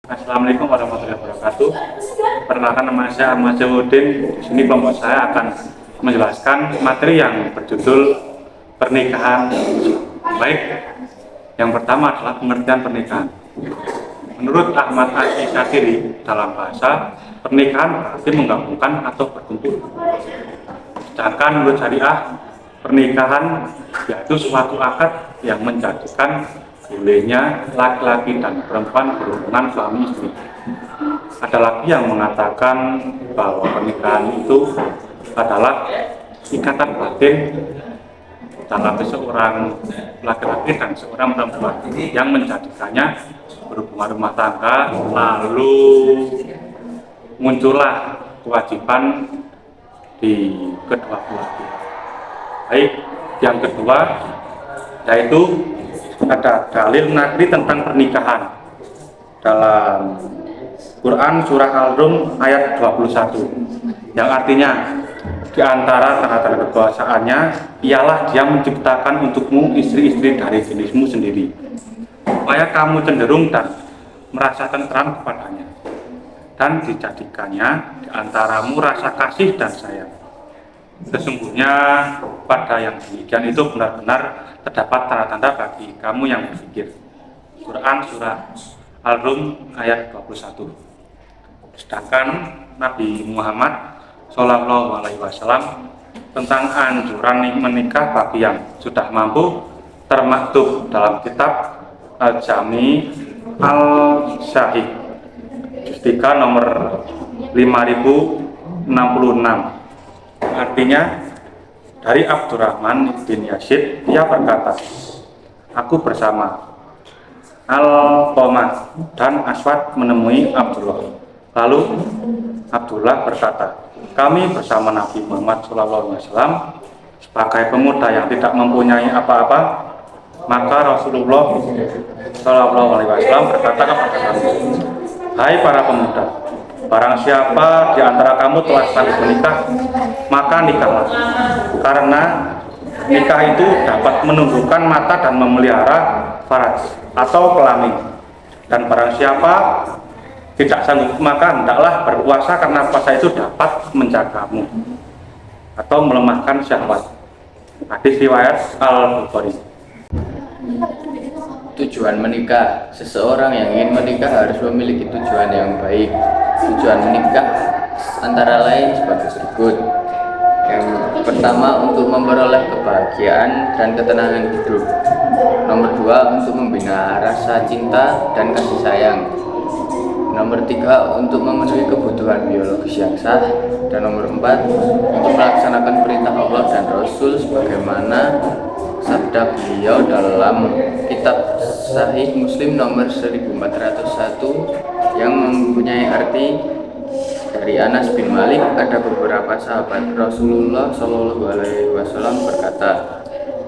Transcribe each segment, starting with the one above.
Assalamualaikum warahmatullahi wabarakatuh. Perkenalkan, nama saya Ahmad Jawudin. Di sini kelompok saya akan menjelaskan materi yang berjudul pernikahan baik. Yang pertama adalah pengertian pernikahan. Menurut Ahmad Al-Syatiri, dalam bahasa pernikahan berarti menggabungkan atau berkumpul. Sedangkan menurut syariah, pernikahan yaitu suatu akad yang menjadikan bolehnya laki-laki dan perempuan berhubungan suami istri. Ada lagi yang mengatakan bahwa pernikahan itu adalah ikatan batin dalam seorang laki-laki dan seorang perempuan yang menjadikannya berhubungan rumah tangga, lalu muncullah kewajiban di kedua belah pihak. Baik, yang kedua yaitu ada dalil nakli tentang pernikahan dalam Quran surah Al-Rum ayat 21 yang artinya di antara tanda-tanda kekuasaannya ialah dia menciptakan untukmu istri-istri dari jenismu sendiri supaya kamu cenderung dan merasa tentram kepadanya dan dijadikannya di antaramu rasa kasih dan sayang. Sesungguhnya pada yang demikian itu benar-benar terdapat tanda-tanda bagi kamu yang berpikir. Quran surah Al-Rum ayat 21. Sedangkan Nabi Muhammad SAW tentang anjuran menikah bagi yang sudah mampu termaktub dalam kitab Al-Jami Al-Syahih juz 3 nomor 5066. Artinya, dari Abdurrahman bin Yazid, dia berkata, aku bersama Al-Qamah dan Aswad menemui Abdullah. Lalu Abdullah berkata, kami bersama Nabi Muhammad SAW sebagai pemuda yang tidak mempunyai apa-apa. Maka Rasulullah SAW berkata kepada kami, hai para pemuda, barang siapa di antara kamu telah sanggup menikah, maka nikahlah. Karena nikah itu dapat menundukkan mata dan memelihara faraj atau kelamin. Dan barang siapa tidak sanggup, maka hendaklah berpuasa karena puasa itu dapat menjagamu atau melemahkan syahwat. Hadis riwayat Al-Bukhari. Tujuan menikah. Seseorang yang ingin menikah harus memiliki tujuan yang baik. Tujuan menikah antara lain sebagai berikut. Yang pertama, untuk memperoleh kebahagiaan dan ketenangan hidup. Nomor dua, untuk membina rasa cinta dan kasih sayang. Nomor tiga, untuk memenuhi kebutuhan biologis yang sah. Dan nomor empat, untuk melaksanakan perintah Allah dan Rasul sebagaimana sabda beliau dalam kitab Sahih Muslim nomor 1401 yang mempunyai arti dari Anas bin Malik. Ada beberapa sahabat Rasulullah SAW berkata,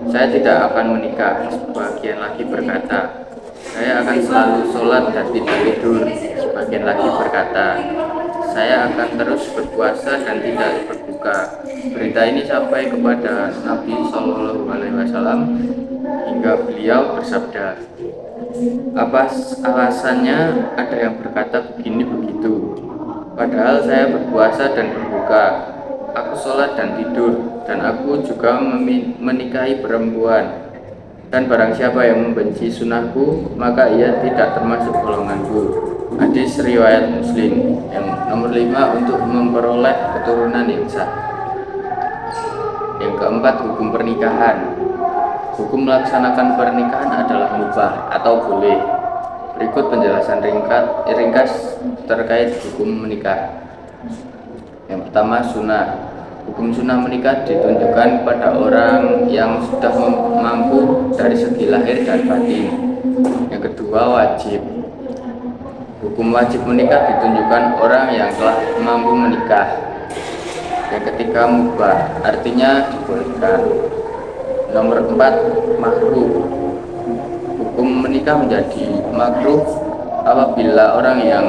saya tidak akan menikah. Sebagian lagi berkata, saya akan selalu sholat dan tidak tidur. Sebagian lagi berkata, saya akan terus berpuasa dan tidak berbuka. Berita ini sampai kepada Nabi SAW hingga beliau bersabda, apa alasannya? Ada yang berkata begini begitu. Padahal saya berpuasa dan berbuka, aku sholat dan tidur, dan aku juga menikahi perempuan. Dan barang siapa yang membenci sunnahku, maka ia tidak termasuk golonganku. Hadis riwayat Muslim. Yang nomor 5, untuk memperoleh keturunan yang sah. Yang keempat, hukum pernikahan. Hukum melaksanakan pernikahan adalah mubah atau boleh. Berikut penjelasan ringkas terkait hukum menikah. Yang pertama, sunnah. Hukum sunnah menikah ditunjukkan kepada orang yang sudah mampu dari segi lahir dan batin. Yang kedua, wajib. Hukum wajib menikah ditunjukkan orang yang telah mampu menikah. Yang ketiga, mubah, artinya dibolehkan. Nomor 4, makruh. Hukum menikah menjadi makruh apabila orang yang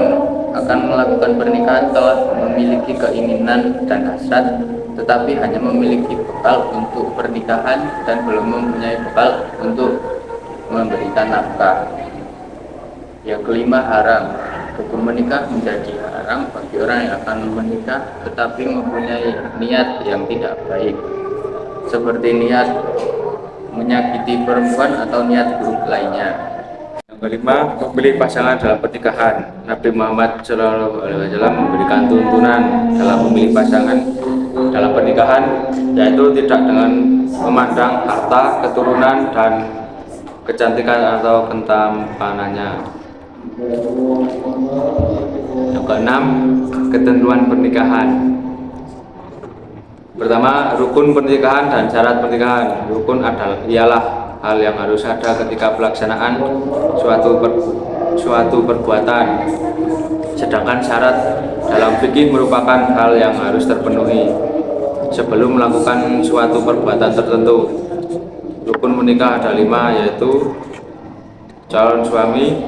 akan melakukan pernikahan telah memiliki keinginan dan hasrat, tetapi hanya memiliki bekal untuk pernikahan dan belum mempunyai bekal untuk memberikan nafkah. Yang kelima, haram. Hukum menikah menjadi haram bagi orang yang akan menikah tetapi mempunyai niat yang tidak baik, seperti niat menyakiti perempuan atau niat buruk lainnya. Yang kelima, memilih pasangan dalam pernikahan. Nabi Muhammad SAW memberikan tuntunan dalam memilih pasangan dalam pernikahan, yaitu tidak dengan memandang harta, keturunan, dan kecantikan atau kentampanannya. Yang keenam, ketentuan pernikahan. Pertama, rukun pernikahan dan syarat pernikahan. Rukun ialah hal yang harus ada ketika pelaksanaan suatu perbuatan. Sedangkan syarat dalam fikih merupakan hal yang harus terpenuhi sebelum melakukan suatu perbuatan tertentu. Rukun menikah ada 5, yaitu calon suami,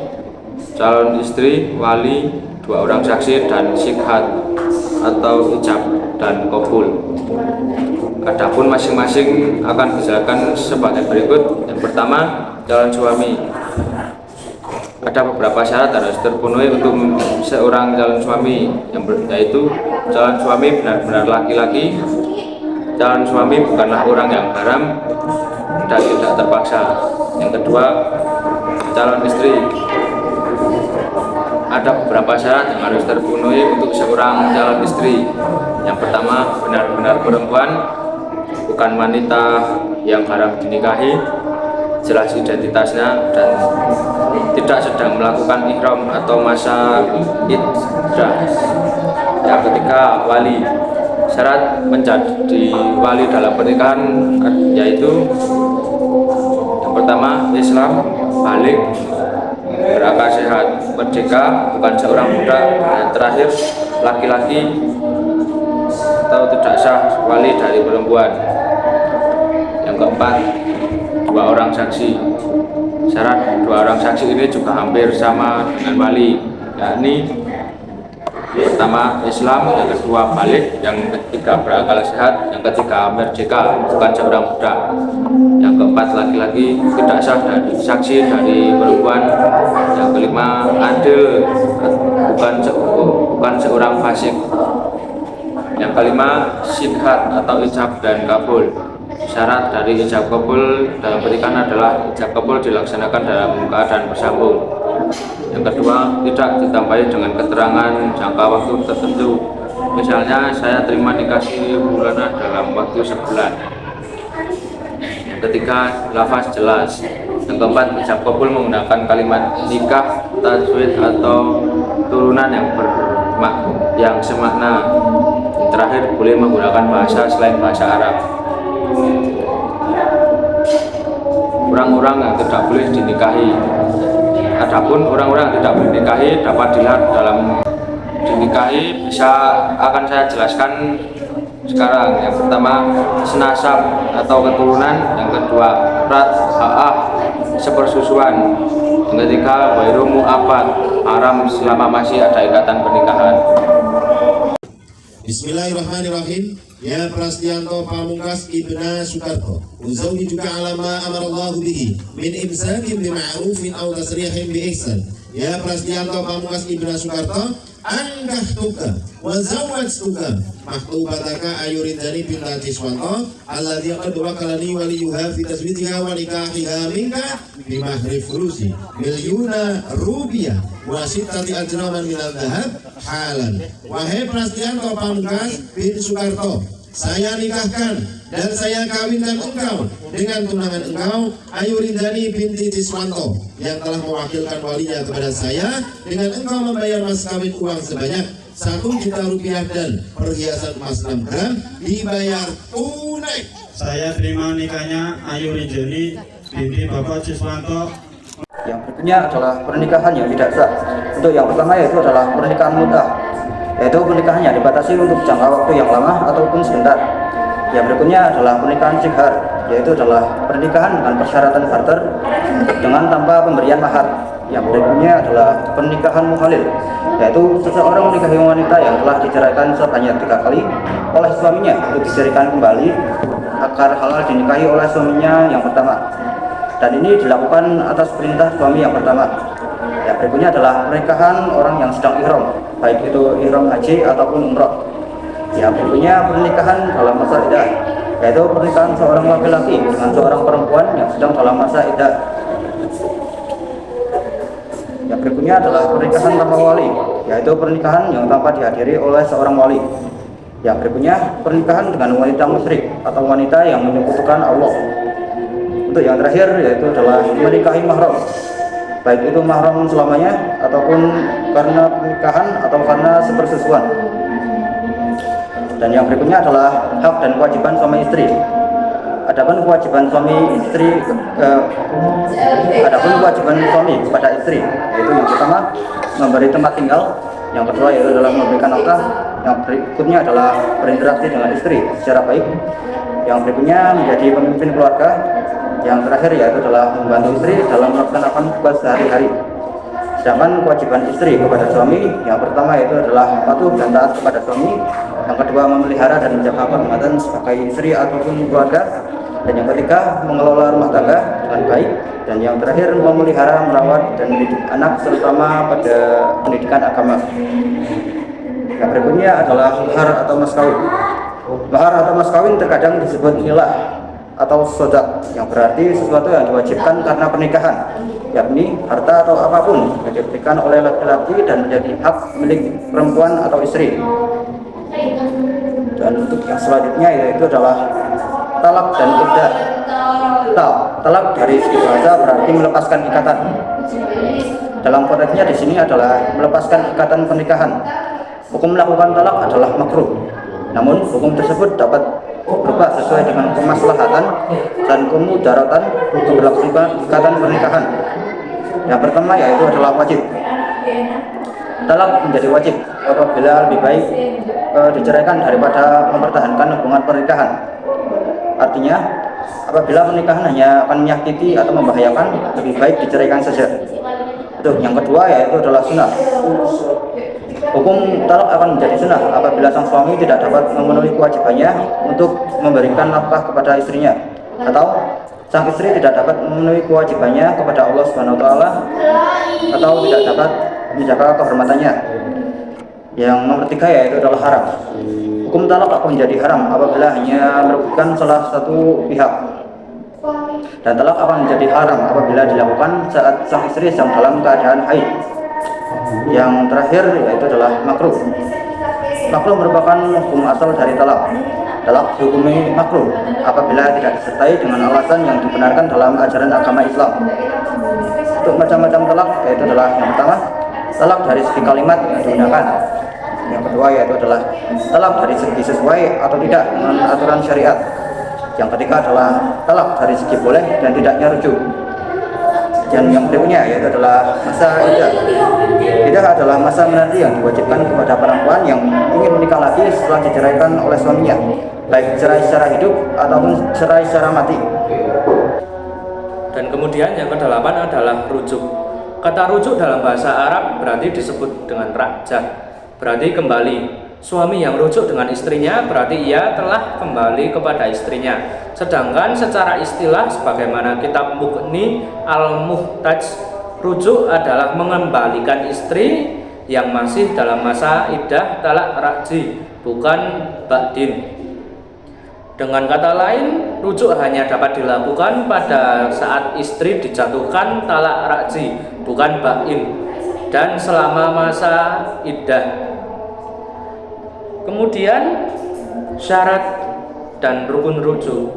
calon istri, wali, 2 orang saksi, dan sikhad atau ijab dan qabul. Adapun masing-masing akan dijelaskan sebagai berikut. Yang pertama, calon suami. Ada beberapa syarat harus terpenuhi untuk seorang calon suami, yaitu calon suami benar-benar laki-laki, calon suami bukanlah orang yang haram dan tidak terpaksa. Yang kedua, calon istri. Ada beberapa syarat yang harus terpenuhi untuk seorang calon istri. Yang pertama, benar-benar perempuan, bukan wanita yang haram dinikahi, jelas identitasnya, dan tidak sedang melakukan ihram atau masa iddah. Yang ketiga, wali. Syarat menjadi wali dalam pernikahan yaitu yang pertama, Islam, balik, berakal sehat, merdeka, bukan seorang budak, dan terakhir, laki-laki atau tidak sah wali dari perempuan. Yang keempat, 2 orang saksi. Syarat 2 orang saksi ini juga hampir sama dengan wali, yakni pertama Islam, yang kedua balik, yang ketiga berakal sehat, yang ketiga merdeka, bukan seorang budak, yang keempat laki-laki tidak sah dari saksi dari perempuan, yang kelima adil, bukan seorang fasik, yang kelima sihat atau ijab dan kabul. Syarat dari ijab kabul dalam pernikahan adalah ijab kabul dilaksanakan dalam keadaan bersambung. Yang kedua, tidak ditambahi dengan keterangan jangka waktu tertentu. Misalnya, saya terima nikah bulanan dalam waktu sebulan. Yang ketiga, lafaz jelas. Yang keempat, ijab kabul menggunakan kalimat nikah, tajwid atau turunan yang semakna. Yang terakhir, boleh menggunakan bahasa selain bahasa Arab. Orang-orang yang tidak boleh dinikahi. Adapun orang-orang yang tidak boleh dinikahi dapat dilihat dalam dinikahi, akan saya jelaskan sekarang. Yang pertama, senasab atau keturunan. Yang kedua, sepersusuan. Yang ketiga, wairu mu'abad, haram selama masih ada ikatan pernikahan. Bismillahirrahmanirrahim. Ya Prastianto Pamungkas Ibna Sukarto, uzawwi juga alama amarallahu bihi min imsakin bima'rufin aw tasrihin bi ihsan. Ya Prastianto Pamungkas Ibna Sukarto, angkah tuka wa zawwajtuka mahtubataka Ayurindani binti Swanto alladhi qad wakalani waliyuha fi taswijiha wa nikahiha minka bi mahri furusi milyuna rupiah wa sittati ajraman minal dhahab halan. Wahai Prastianto Pamungkas bin Sukarto, saya nikahkan dan saya kawinkan engkau dengan tunangan engkau Ayurindani binti Tiswanto yang telah mewakilkan walinya kepada saya dengan engkau membayar mas kawin uang sebanyak 1 juta rupiah dan perhiasan emas 6 gram dibayar tunai. Saya terima nikahnya Ayurindani binti Bapak Tiswanto. Yang berikutnya adalah pernikahan yang tidak sah. Untuk yang pertama yaitu adalah pernikahan mut'ah, yaitu pernikahannya dibatasi untuk jangka waktu yang lama ataupun sebentar. Yang berikutnya adalah pernikahan sighar, yaitu adalah pernikahan dengan persyaratan barter dengan tanpa pemberian mahar. Yang berikutnya adalah pernikahan muhalil, yaitu seseorang menikahi wanita yang telah diceraikan sebanyak 3 kali oleh suaminya untuk diceraikan kembali agar halal dinikahi oleh suaminya yang pertama, dan ini dilakukan atas perintah suami yang pertama. Ya, berikutnya adalah pernikahan orang yang sedang ihram, baik itu ihram haji ataupun umrah. Ya, berikutnya pernikahan dalam masa iddah, yaitu pernikahan seorang laki-laki dengan seorang perempuan yang sedang dalam masa iddah. Ya, berikutnya adalah pernikahan tanpa wali, yaitu pernikahan yang tanpa dihadiri oleh seorang wali. Ya, berikutnya pernikahan dengan wanita musyrik atau wanita yang menyekutukan Allah. Untuk yang terakhir yaitu adalah menikahi mahram, baik itu mahram selamanya ataupun karena pernikahan atau karena sepersusuan. Dan yang berikutnya adalah hak dan kewajiban suami istri. Adapun kewajiban suami kepada istri, yaitu yang pertama memberi tempat tinggal, yang kedua yaitu adalah memberikan nafkah, yang berikutnya adalah berinteraksi dengan istri secara baik, yang berikutnya menjadi pemimpin keluarga, yang terakhir yaitu adalah membantu istri dalam melaksanakan tugas sehari-hari. Sedangkan kewajiban istri kepada suami, yang pertama yaitu adalah patuh dan taat kepada suami, yang kedua memelihara dan menjaga kehormatan sebagai istri ataupun keluarga, dan yang ketiga mengelola rumah tangga dengan baik, dan yang terakhir memelihara, merawat dan mendidik anak terutama pada pendidikan agama. Yang berikutnya adalah mahar atau mas kawin. Mahar atau mas kawin terkadang disebut milah atau sodak, yang berarti sesuatu yang diwajibkan karena pernikahan, yakni harta atau apapun yang diberikan oleh laki-laki dan menjadi hak milik perempuan atau istri. Dan untuk yang selanjutnya yaitu adalah talak dan iddah. Talak dari segi bahasa berarti melepaskan ikatan. Dalam konteksnya di sini adalah melepaskan ikatan pernikahan. Hukum melakukan talak adalah makruh. Namun hukum tersebut dapat berubah sesuai dengan kemaslahatan dan kemudaratan untuk berlangsungnya ikatan pernikahan. Yang pertama yaitu adalah wajib. Talak menjadi wajib apabila lebih baik diceraikan daripada mempertahankan hubungan pernikahan. Artinya, apabila pernikahan hanya akan menyakiti atau membahayakan, lebih baik diceraikan saja. Yang kedua yaitu adalah sunnah. Hukum talak akan menjadi sunnah apabila sang suami tidak dapat memenuhi kewajibannya untuk memberikan nafkah kepada istrinya, atau sang istri tidak dapat memenuhi kewajibannya kepada Allah Subhanahu wa taala, atau tidak dapat menjaga kehormatannya. Yang nomor tiga yaitu adalah haram. Hukum talak akan menjadi haram apabila hanya merugikan salah satu pihak. Dan talak akan menjadi haram apabila dilakukan saat sang istri sedang dalam keadaan haid. Yang terakhir yaitu adalah makruh. Makruh merupakan hukum asal dari talak. Talak dihukumi makruh apabila tidak disertai dengan alasan yang dibenarkan dalam ajaran agama Islam. Untuk macam-macam talak yaitu adalah yang pertama, talak dari segi kalimat yang digunakan. Yang kedua yaitu adalah talak dari segi sesuai atau tidak dengan aturan syariat. Yang ketiga adalah talak dari segi boleh dan tidaknya rujuk. Dan yang berikutnya yaitu adalah masa iddah. Iddah adalah masa menanti yang diwajibkan kepada perempuan yang ingin menikah lagi setelah diceraikan oleh suaminya, baik cerai secara hidup ataupun cerai secara mati. Dan kemudian yang kedelapan adalah rujuk. Kata rujuk dalam bahasa Arab berarti disebut dengan rajah, berarti kembali. Suami yang rujuk dengan istrinya berarti ia telah kembali kepada istrinya. Sedangkan secara istilah sebagaimana kitab Mughni Al-Muhtaj, rujuk adalah mengembalikan istri yang masih dalam masa iddah talak raj'i, bukan ba'din. Dengan kata lain, rujuk hanya dapat dilakukan pada saat istri dijatuhkan talak raj'i, bukan ba'in, dan selama masa iddah. Kemudian syarat dan rukun rujuk.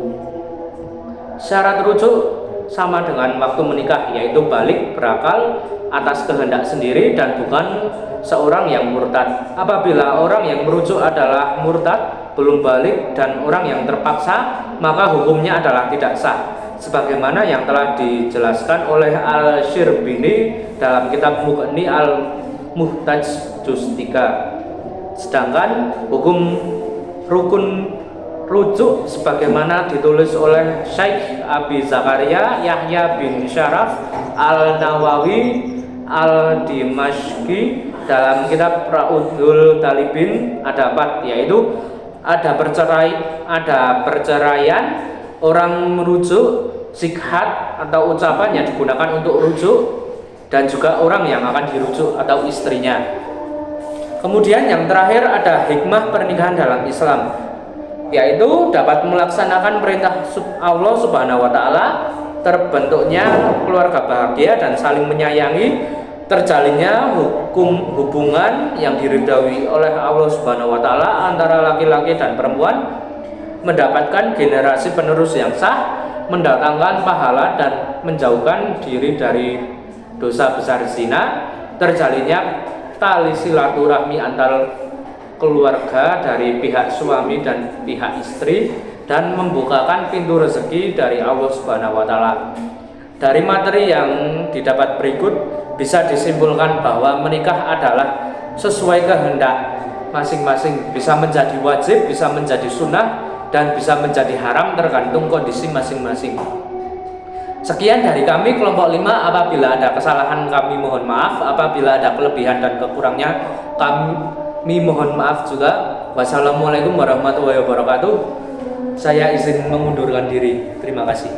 Syarat rujuk sama dengan waktu menikah, yaitu balik berakal atas kehendak sendiri dan bukan seorang yang murtad. Apabila orang yang merujuk adalah murtad, belum balik, dan orang yang terpaksa, maka hukumnya adalah tidak sah, sebagaimana yang telah dijelaskan oleh Al-Syirbini dalam kitab Mughni Al-Muhtaj juz 3. Sedangkan hukum rukun rujuk sebagaimana ditulis oleh Syekh Abi Zakaria Yahya bin Syaraf Al-Nawawi Al-Dimashqi dalam kitab Ra'udul Talibin ada 4, yaitu ada perceraian, orang merujuk, sikhat atau ucapan yang digunakan untuk rujuk, dan juga orang yang akan dirujuk atau istrinya. Kemudian yang terakhir ada hikmah pernikahan dalam Islam, yaitu dapat melaksanakan perintah Allah Subhanahu wa taala, terbentuknya keluarga bahagia dan saling menyayangi, terjalinnya hubungan yang diridhoi oleh Allah Subhanahu wa taala antara laki-laki dan perempuan, mendapatkan generasi penerus yang sah, mendatangkan pahala dan menjauhkan diri dari dosa besar zina, terjalinnya tali silaturahmi antar keluarga dari pihak suami dan pihak istri, dan membukakan pintu rezeki dari Allah Subhanahu wa taala. Dari materi yang didapat berikut bisa disimpulkan bahwa menikah adalah sesuai kehendak masing-masing, bisa menjadi wajib, bisa menjadi sunnah, dan bisa menjadi haram tergantung kondisi masing-masing. Sekian dari kami kelompok 5. Apabila ada kesalahan kami mohon maaf, apabila ada kelebihan dan kekurangnya kami mohon maaf juga. Wassalamualaikum warahmatullahi wabarakatuh. Saya izin mengundurkan diri. Terima kasih.